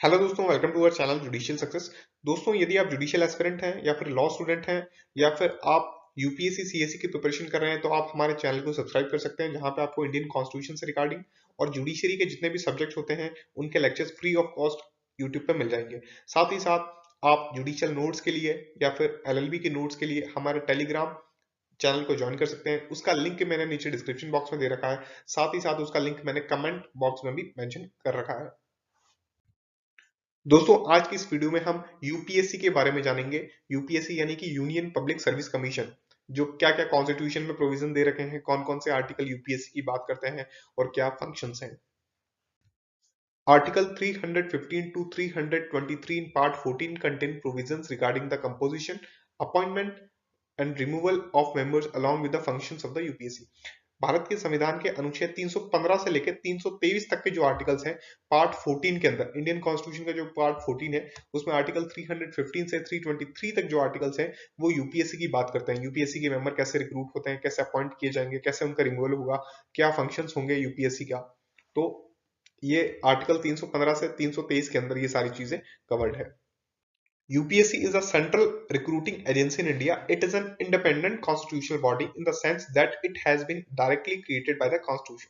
Hello दोस्तों, welcome to our channel judicial success. दोस्तों, यदि आप जुडिशियल एस्पिरेंट हैं या फिर लॉ स्टूडेंट हैं या फिर आप यूपीएससी सीएससी की प्रिपरेशन कर रहे हैं तो आप हमारे चैनल को सब्सक्राइब कर सकते हैं, जहां पे आपको इंडियन कॉन्स्टिट्यूशन से रिगार्डिंग और जुडिशरी के जितने भी सब्जेक्ट होते हैं उनके lectures free of cost YouTube पर मिल जाएंगे। साथ ही साथ आप जुडिशियल नोट्स के लिए या फिर एलएलबी के नोट्स के लिए हमारे टेलीग्राम चैनल को ज्वाइन कर सकते हैं। उसका लिंक मैंने नीचे डिस्क्रिप्शन बॉक्स में दे रखा है, साथ ही साथ उसका लिंक मैंने कमेंट बॉक्स में भी मेंशन कर रखा है। दोस्तों, आज की इस वीडियो में हम यूपीएससी के बारे में जानेंगे। यूपीएससी यानी कि यूनियन पब्लिक सर्विस कमीशन, जो क्या क्या कॉन्स्टिट्यूशन में प्रोविजन दे रखे हैं, कौन कौन से आर्टिकल यूपीएससी की बात करते हैं और क्या फंक्शंस हैं। Article 315 to 323 in part 14 contain provisions regarding the composition, appointment and removal of members along with the functions of the UPSC. Bharat के संविधान के अनुच्छेद 315 से लेकर 323 तक के जो आर्टिकल्स हैं पार्ट 14 के अंदर, इंडियन कॉन्स्टिट्यूशन का जो पार्ट 14 है उसमें आर्टिकल 315 से 323 तक जो आर्टिकल्स हैं वो यूपीएससी की बात करते हैं। यूपीएससी के मेंबर कैसे रिक्रूट होते हैं, कैसे अपॉइंट किए जाएंगे, कैसे उनका रिमूवल होगा, क्या फंक्शंस होंगे यूपीएससी का। तो ये आर्टिकल 315 से 323 के अंदर ये सारी चीजें कवर्ड है। UPSC is a central recruiting agency in India. It is an independent constitutional body in the sense that it has been directly created by the Constitution.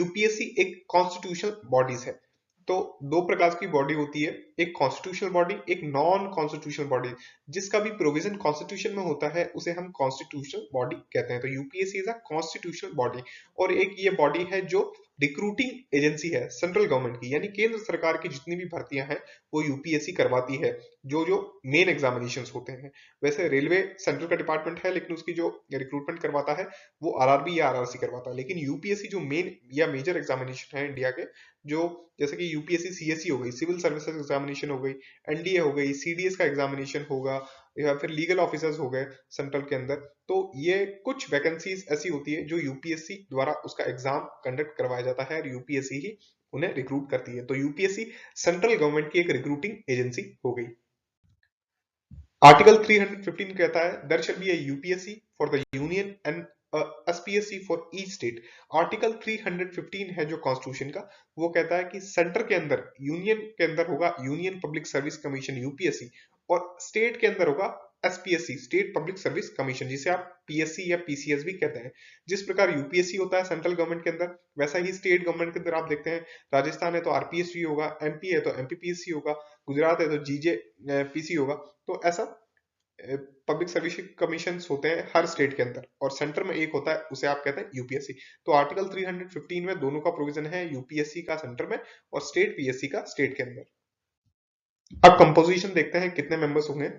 UPSC एक constitutional bodies है। तो दो प्रकार की बॉडी होती है, एक कॉन्स्टिट्यूशनल बॉडी, एक नॉन कॉन्स्टिट्यूशनल बॉडी। जिसका भी प्रोविजन कॉन्स्टिट्यूशन में होता है उसे हम कॉन्स्टिट्यूशनल बॉडी कहते हैं। तो UPSC is a constitutional body और एक ये बॉडी है जो रिक्रूटिंग एजेंसी है सेंट्रल गवर्नमेंट की, यानी केंद्र सरकार की जितनी भी भर्तियां हैं वो यूपीएससी करवाती है। जो जो मेन एग्जामिनेशंस होते हैं, वैसे रेलवे सेंट्रल का डिपार्टमेंट है लेकिन उसकी जो रिक्रूटमेंट करवाता है वो आरआरबी या आरआरसी करवाता है। लेकिन यूपीएससी जो मेन या मेजर एग्जामिनेशन है इंडिया के, जो जैसे कि यूपीएससी सीएससी हो गई, सिविल सर्विसेज एग्जामिनेशन हो गई, एनडीए हो गई, सीडीएस का एग्जामिनेशन होगा, या फिर लीगल ऑफिसर्स हो गए सेंट्रल के अंदर, तो ये कुछ वैकेंसीज ऐसी होती है जो यूपीएससी द्वारा उसका एग्जाम कंडक्ट करवाया जाता है और यूपीएससी ही उन्हें रिक्रूट करती है। तो यूपीएससी सेंट्रल गवर्नमेंट की एक रिक्रूटिंग एजेंसी हो गई। आर्टिकल 315 कहता है there shall be a UPSC for the union and SPSC for each state. Article 315 है जो कॉन्स्टिट्यूशन का, वो कहता है कि सेंटर के अंदर, यूनियन के अंदर होगा union public service commission UPSC, और स्टेट के अंदर होगा SPSC, state public service commission, जिसे आप पीएससी या पीसीएस भी कहते हैं। जिस प्रकार यूपीएससी होता है सेंट्रल गवर्नमेंट के अंदर, वैसा ही स्टेट गवर्नमेंट के अंदर आप देखते हैं, राजस्थान है तो आरपीएससी होगा, एमपी है तो एमपीपीएससी होगा, गुजरात है तो जीजे पीसी होगा। तो ऐसा पब्लिक सर्विस कमीशन होते हैं हर स्टेट के अंदर, और सेंटर में एक होता है उसे आप कहते हैं यूपीएससी। तो आर्टिकल 315 में दोनों का प्रोविजन है, यूपीएससी का सेंटर में और स्टेट पीएससी का स्टेट के अंदर। अब कंपोजिशन देखते हैं कितने मेंबर्स होंगे।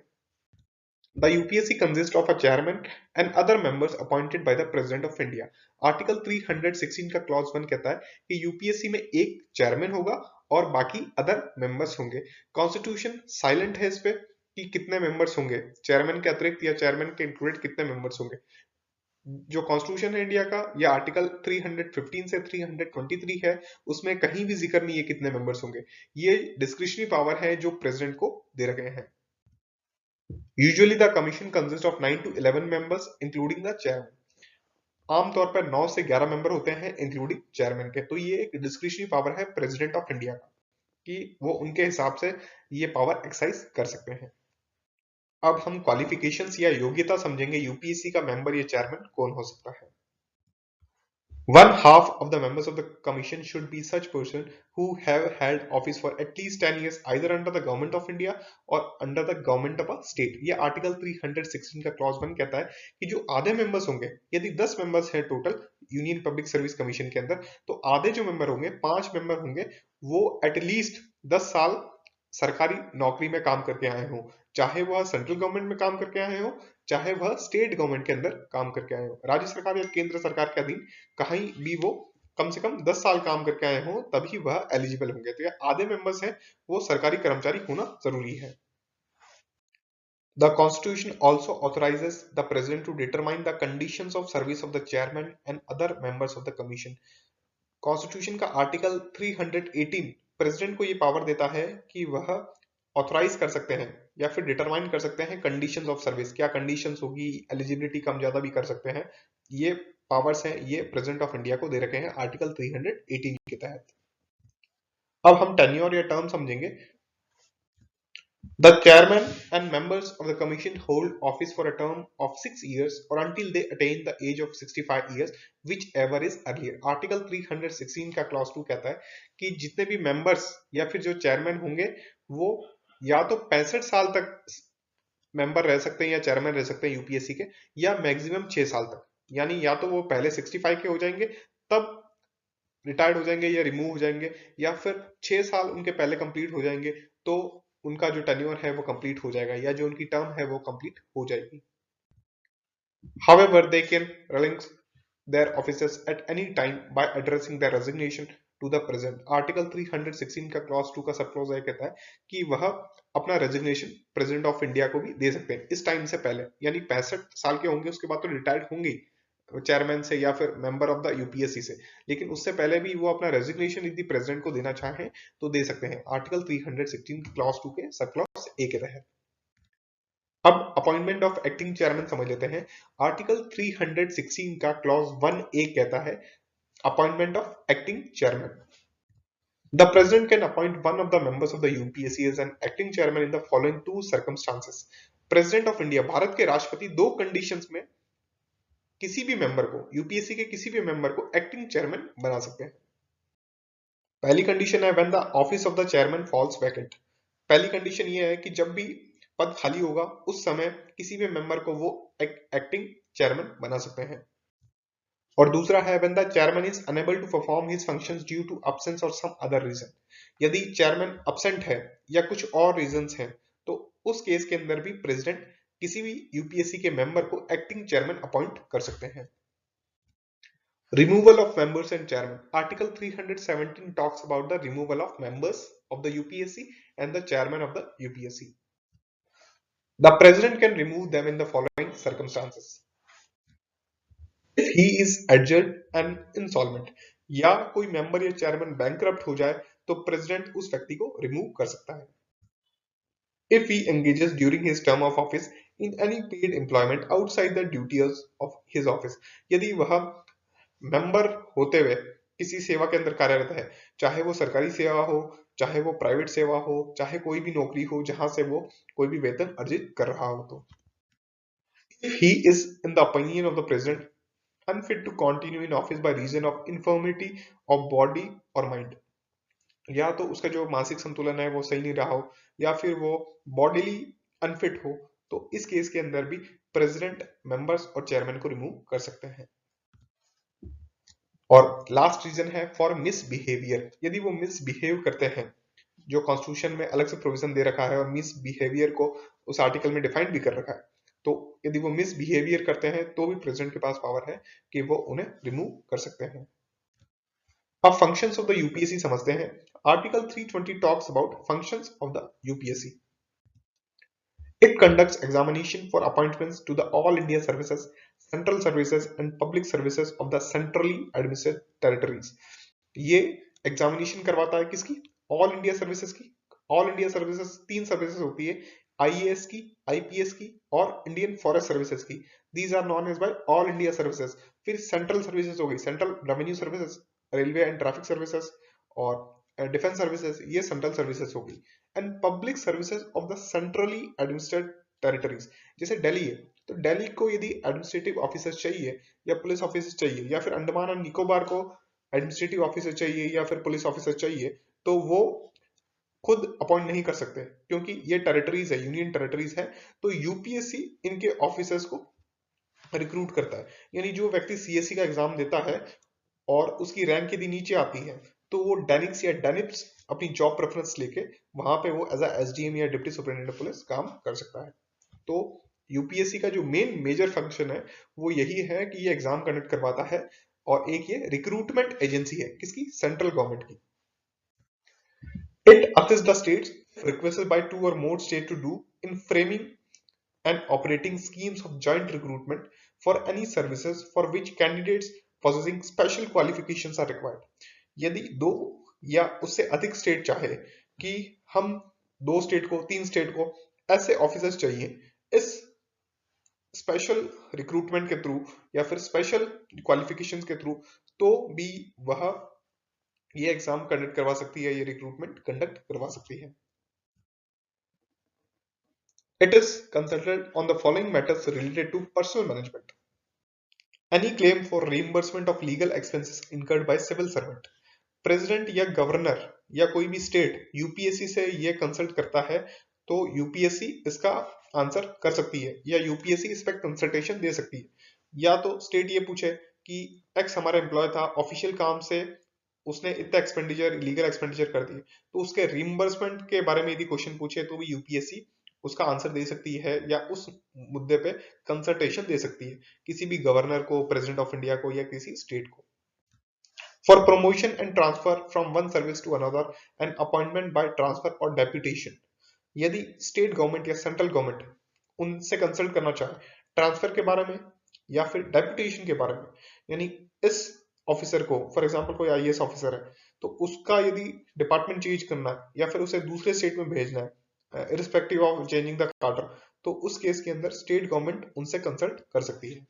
The UPSC consists of a chairman and other members appointed by the President of India. Article 316 का क्लॉज 1 कहता है कि यूपीएससी में एक चेयरमैन होगा और बाकी अदर मेंबर्स होंगे। कॉन्स्टिट्यूशन साइलेंट है इस पे कि कितने मेंबर्स होंगे, चेयरमैन के अतिरिक्त या चेयरमैन के इंक्लूडेड कितने मेंबर्स होंगे। जो कॉन्स्टिट्यूशन है इंडिया का, या आर्टिकल 315 से 323 है, उसमें कहीं भी जिक्र नहीं है कितने मेंबर्स होंगे। ये डिस्क्रिशनरी पावर है जो प्रेसिडेंट को दे रखे हैं। Usually the commission consists of 9 to 11 members including the chairman. आमतौर पर 9 से 11 मेंबर होते हैं इंक्लूडिंग चेयरमैन के। तो ये एक डिस्क्रिशनरी पावर है प्रेसिडेंट ऑफ इंडिया का कि वो उनके हिसाब से ये पावर एक्सरसाइज कर सकते हैं। अब हम क्वालिफिकेशंस या योग्यता समझेंगे, यूपीएससी का मेंबर या चेयरमैन कौन हो सकता है। One half of the members of the commission should be such person who have held office for at least 10 years either under the government of India or under the government of a state. ये article 316 का clause 1 कहता है कि जो आधे members होंगे, यदि 10 members हैं total union public service commission के अंदर, तो आधे जो मेंबर होंगे, 5 मेंबर होंगे, वो एटलीस्ट 10 साल सरकारी नौकरी में काम करके आए हों, चाहे वह सेंट्रल गवर्नमेंट में काम करके आए हों, चाहे वह स्टेट गवर्नमेंट के अंदर काम करके आए हो, राज्य सरकार या केंद्र सरकार के अधीन कहीं भी वो कम से कम 10 साल काम करके आए हो, तभी वह एलिजिबल होंगे। तो ये आधे मेंबर्स हैं, वो सरकारी कर्मचारी होना जरूरी है। The Constitution also authorizes the President to determine the conditions of service of the chairman and other members of the commission. Constitution का आर्टिकल 318 प्रेसिडेंट को ये पावर देता है कि वह ऑथराइज कर सकते हैं या फिर डिटरमाइन कर सकते हैं कंडीशंस ऑफ सर्विस, क्या कंडीशंस होगी, एलिजिबिलिटी कम ज्यादा भी कर सकते हैं। ये पावर्स हैं, ये प्रेसिडेंट ऑफ इंडिया को दे रखे हैं आर्टिकल 318 के तहत। अब हम टेन्योर या टर्म समझेंगे। The chairman and members of the commission hold office for a term of 6 years or until they attain the age of 65 years, whichever is earlier. Article 316 का क्लॉज 2 कहता है कि जितने भी मेंबर्स या फिर जो चेयरमैन होंगे वो या तो 65 साल तक मेंबर रह सकते हैं या चेयरमैन रह सकते हैं यूपीएससी के, या मैक्सिमम 6 साल तक। यानी या तो वो पहले 65 के हो जाएंगे तब रिटायर्ड हो जाएंगे या रिमूव हो जाएंगे, या फिर 6 साल उनके पहले कंप्लीट हो जाएंगे तो उनका जो टेन्योर है वो कंप्लीट हो जाएगा, या जो उनकी टर्म है वो कंप्लीट हो जाएगी। However, they can relinquish their offices at any time by addressing their resignation to the president. Article 316 का क्लॉज 2 का सब क्लॉज यह कहता है कि वह अपना रेजिग्नेशन प्रेसिडेंट ऑफ इंडिया को भी दे सकते हैं इस टाइम से पहले, यानी 65 साल के होंगे उसके बाद तो रिटायर्ड होंगे चेयरमैन से या फिर मेंबर ऑफ द यूपीएससी से, लेकिन उससे पहले भी वो अपना रेजिग्नेशन यदि प्रेसिडेंट को देना चाहें तो दे सकते हैं, आर्टिकल 316 क्लॉज 2 के सब क्लॉज ए के तहत। अब अपॉइंटमेंट ऑफ एक्टिंग चेयरमैन समझ लेते हैं। आर्टिकल 316 का क्लॉज 1 ए कहता है appointment of acting chairman. The president can appoint one of the members of the UPSC as an acting chairman in the following two circumstances. President of India Bharat के राष्ट्रपति दो conditions में किसी भी मेंबर को, यूपीएससी के किसी भी मेंबर को एक्टिंग चेयरमैन बना सकते हैं। पहली कंडीशन है when the office of the chairman falls vacant. पहली कंडीशन ये है कि जब भी पद खाली होगा उस समय किसी भी मेंबर को वो एक्टिंग चेयरमैन बना सकते हैं। और दूसरा है when the chairman is unable to perform his functions due to absence और सम अदर रीजन। यदि चेयरमैन एब्सेंट है या कुछ और रीजंस हैं तो उस केस के अंदर भी प्रेसिडेंट किसी भी यूपीएससी के मेंबर को एक्टिंग चेयरमैन अपॉइंट कर सकते हैं। Removal of members and chairman. Article 317 talks about the removal of members of the UPSC and the chairman of the UPSC. The president can remove them in the following circumstances. If he is adjured and insolvent, या कोई member या chairman bankrupt हो जाए तो president उस व्यक्ति को remove कर सकता है। If he engages during his term of office in any paid employment outside the duties of his office, यदि वह मेंबर होते हुए किसी सेवा के अंदर कार्यरत है, चाहे वो सरकारी सेवा हो, चाहे वो प्राइवेट सेवा हो, चाहे कोई भी नौकरी हो जहां से वो कोई भी वेतन अर्जित कर रहा हो, तो if he is in the opinion of the president unfit to continue in office by reason of infirmity of body or mind, या तो उसका जो मानसिक संतुलन है वो सही नहीं रहा हो या फिर वो बॉडीली अनफिट हो, तो इस केस के अंदर भी प्रेसिडेंट मेंबर्स और चेयरमैन को रिमूव कर सकते हैं। और लास्ट रीजन है फॉर मिसबिहेवियर। यदि वो मिसबिहेव करते हैं, जो कॉन्स्टिट्यूशन में अलग से प्रोविजन दे रखा है और मिसबिहेवियर को उस आर्टिकल में डिफाइन भी कर रखा है, तो यदि वो मिसबिहेवियर करते हैं तो भी प्रेसिडेंट के पास पावर है कि वो उन्हें रिमूव कर सकते हैं। अब फंक्शंस ऑफ द यूपीएससी समझते हैं। Article 320 talks about functions of the UPSC. It conducts examination for appointments to the All India Services, Central Services and Public Services of the centrally administered territories. ये examination करवाता है किसकी? All India services की। All India services तीन services होती है, IAS की, IPS की और इंडियन फॉरेस्ट सर्विसेज की। These are known as by all India services. फिर सेंट्रल सर्विसेज हो गई, central revenue services, railway and traffic services और डिफेंस सर्विसेज, ये सेंट्रल सर्विसेज हो गई। And public services of the centrally administered territories. जैसे दिल्ली है तो दिल्ली को यदि एडमिनिस्ट्रेटिव ऑफिसर्स चाहिए या पुलिस ऑफिसर्स चाहिए, या फिर अंडमान एंड निकोबार को एडमिनिस्ट्रेटिव ऑफिसर चाहिए या फिर पुलिस ऑफिसर चाहिए, तो वो खुद अपॉइंट नहीं कर सकते क्योंकि ये टेरिटरीज है, यूनियन टेरिटरीज है। तो यूपीएससी इनके ऑफिसर्स को रिक्रूट करता है। यानी जो व्यक्ति सीएससी का एग्जाम देता है और उसकी रैंक यदि नीचे आती है तो वो डेनिक्स या डेनिप्स अपनी जॉब प्रेफरेंस लेके वहां पे वो एज अ एसडीएम या डिप्टी सुपरिटेंडेंट पुलिस काम कर सकता है। तो यूपीएससी का जो मेन मेजर फंक्शन है वो यही है कि ये एग्जाम कंडक्ट करवाता है, और एक ये रिक्रूटमेंट एजेंसी है किसकी? सेंट्रल गवर्नमेंट की। It assists the states requested by two or more states to do in framing and operating schemes of joint recruitment for any services for which candidates possessing special qualifications are required. यदि दो या उससे अधिक state चाहे कि हम दो state को, तीन स्टेट को ऐसे ऑफिसर्स चाहिए इस स्पेशल रिक्रूटमेंट के थ्रू या फिर स्पेशल क्वालिफिकेशंस के थ्रू, तो भी वह ये एग्जाम कंडक्ट करवा सकती है, ये रिक्रूटमेंट कंडक्ट करवा सकती है। It is consulted on the following matters related to personal management. Any claim for reimbursement of legal expenses incurred by civil servant. President या गवर्नर या कोई भी स्टेट यूपीएससी से ये कंसल्ट करता है तो यूपीएससी इसका आंसर कर सकती है या यूपीएससी इस पर कंसल्टेशन दे सकती है। या तो स्टेट ये पूछे कि एक्स हमारा एम्प्लॉय था, ऑफिशियल काम से उसने इतना एक्सपेंडिचर लीगल एक्सपेंडिचर कर दिए, तो उसके रिम्बर्समेंट के बारे में यदि क्वेश्चन पूछे तो भी यूपीएससी उसका आंसर दे सकती है या उस मुद्दे पे कंसल्टेशन दे सकती है किसी भी गवर्नर को, प्रेसिडेंट ऑफ इंडिया को या किसी स्टेट को। For promotion and transfer from one service to another and appointment by transfer or deputation, यदि स्टेट गवर्नमेंट या सेंट्रल गवर्नमेंट उनसे कंसल्ट करना चाहे ट्रांसफर के बारे में या फिर डेपुटेशन के बारे में, यानी इस ऑफिसर को फॉर एग्जांपल कोई आईएएस ऑफिसर है तो उसका यदि डिपार्टमेंट चेंज करना है या फिर उसे दूसरे स्टेट में भेजना है irrespective of changing the carter, तो उस केस के अंदर स्टेट गवर्नमेंट उनसे कंसल्ट कर सकती है।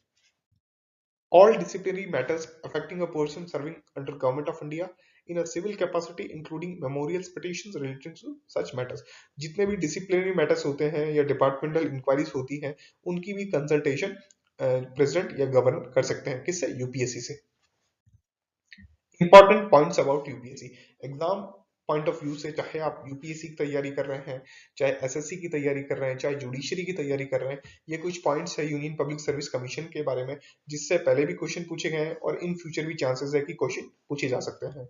All disciplinary matters affecting a person serving under Government of India in a civil capacity, including memorials, petitions relating to such matters, जितने भी disciplinary matters होते हैं या departmental inquiries होती हैं उनकी भी consultation प्रेसिडेंट या गवर्नर कर सकते हैं। किससे? यूपीएससी से। Important points about UPSC exam point of view से, चाहे आप यूपीएससी की तैयारी कर रहे हैं, चाहे एसएससी की तैयारी कर रहे हैं, चाहे जुडिशरी की तैयारी कर रहे हैं, ये कुछ पॉइंट्स है यूनियन पब्लिक सर्विस कमीशन के बारे में जिससे पहले भी क्वेश्चन पूछे गए हैं और इन फ्यूचर भी चांसेस है कि क्वेश्चन पूछे जा सकते हैं।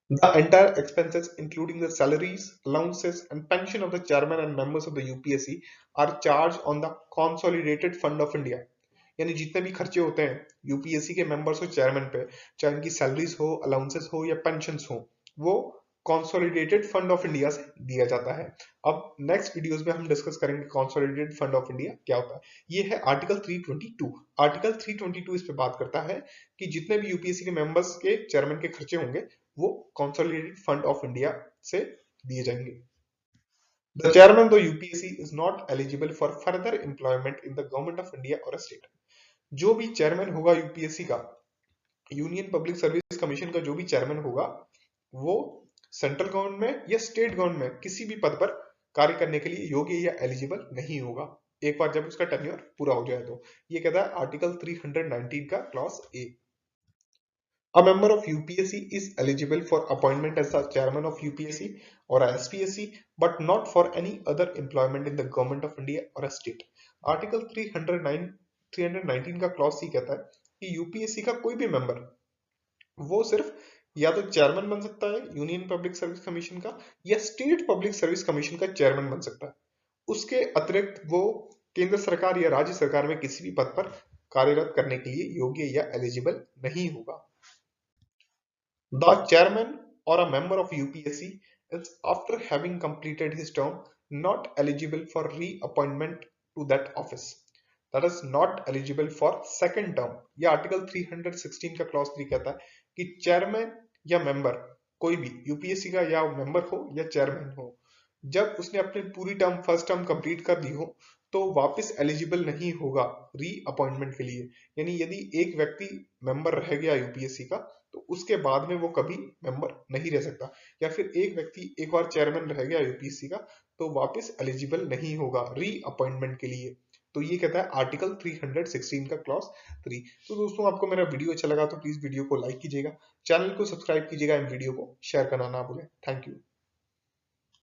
The entire expenses, including the salaries, allowances, and pension of the chairman and members of the UPSC, are charged on the Consolidated Fund of India. यानी जितने भी खर्चे होते हैं यूपीएससी के मेंबर्स और चेयरमैन पे, चाहे उनकी सैलरीज हो, अलाउंसेस हो या पेंशन हो, वो कंसोलिडेटेड फंड ऑफ इंडिया से दिया जाता है। अब नेक्स्ट वीडियोस में हम डिस्कस करेंगे कंसोलिडेटेड फंड ऑफ इंडिया क्या होता है। ये है आर्टिकल 322। आर्टिकल 322 इस पे बात करता है कि जितने भी यूपीएससी के मेंबर्स के चेयरमैन के खर्चे होंगे वो कंसोलिडेटेड फंड ऑफ इंडिया से दिए जाएंगे। The chairman of the UPSC is not eligible for further employment in the government of India or a state. जो भी चेयरमैन होगा यूपीएससी का, यूनियन पब्लिक सर्विस कमीशन का जो भी चेयरमैन होगा, वो सेंट्रल गवर्नमेंट में या स्टेट गवर्नमेंट में किसी भी पद पर कार्य करने के लिए योग्य या एलिजिबल नहीं होगा एक बार जब उसका टेन्योर पूरा हो जाए। तो ये कहता है आर्टिकल 319 का clause A. A member of UPSC is eligible for appointment as the chairman of UPSC or a SPSC, but not for any other employment in the government of India or a state. Article 319 का clause C कहता है कि UPSC का कोई भी member वो सिर्फ या तो चेयरमैन बन सकता है यूनियन पब्लिक सर्विस कमीशन का या स्टेट पब्लिक सर्विस कमीशन का चेयरमैन बन सकता है। उसके अतिरिक्त वो केंद्र सरकार या राज्य सरकार में किसी भी पद पर कार्यरत करने के लिए योग्य या एलिजिबल नहीं होगा। The chairman or a member of UPSC is, after having completed his term, not eligible for reappointment to that office. That is not eligible for second term. यह आर्टिकल 316 का क्लॉज 3 कहता है कि चेयरमैन या member कोई भी UPSC का या मेंबर हो या चेयरमैन हो, जब उसने अपनी पूरी टर्म फर्स्ट टर्म कंप्लीट कर दी हो तो वापस एलिजिबल नहीं होगा री अपॉइंटमेंट के लिए। यानी यदि एक व्यक्ति मेंबर रह गया यूपीएससी का तो उसके बाद में वो कभी मेंबर नहीं रह सकता, या फिर एक व्यक्ति एक बार चेयरमैन रह गया यूपीएससी का तो वापस एलिजिबल नहीं होगा री अपॉइंटमेंट के लिए। तो ये कहता है आर्टिकल 316 का क्लॉज 3। तो दोस्तों आपको मेरा वीडियो अच्छा लगा तो प्लीज वीडियो को लाइक कीजिएगा, चैनल को सब्सक्राइब कीजिएगा एंड वीडियो को शेयर करना ना भूलें। Thank you.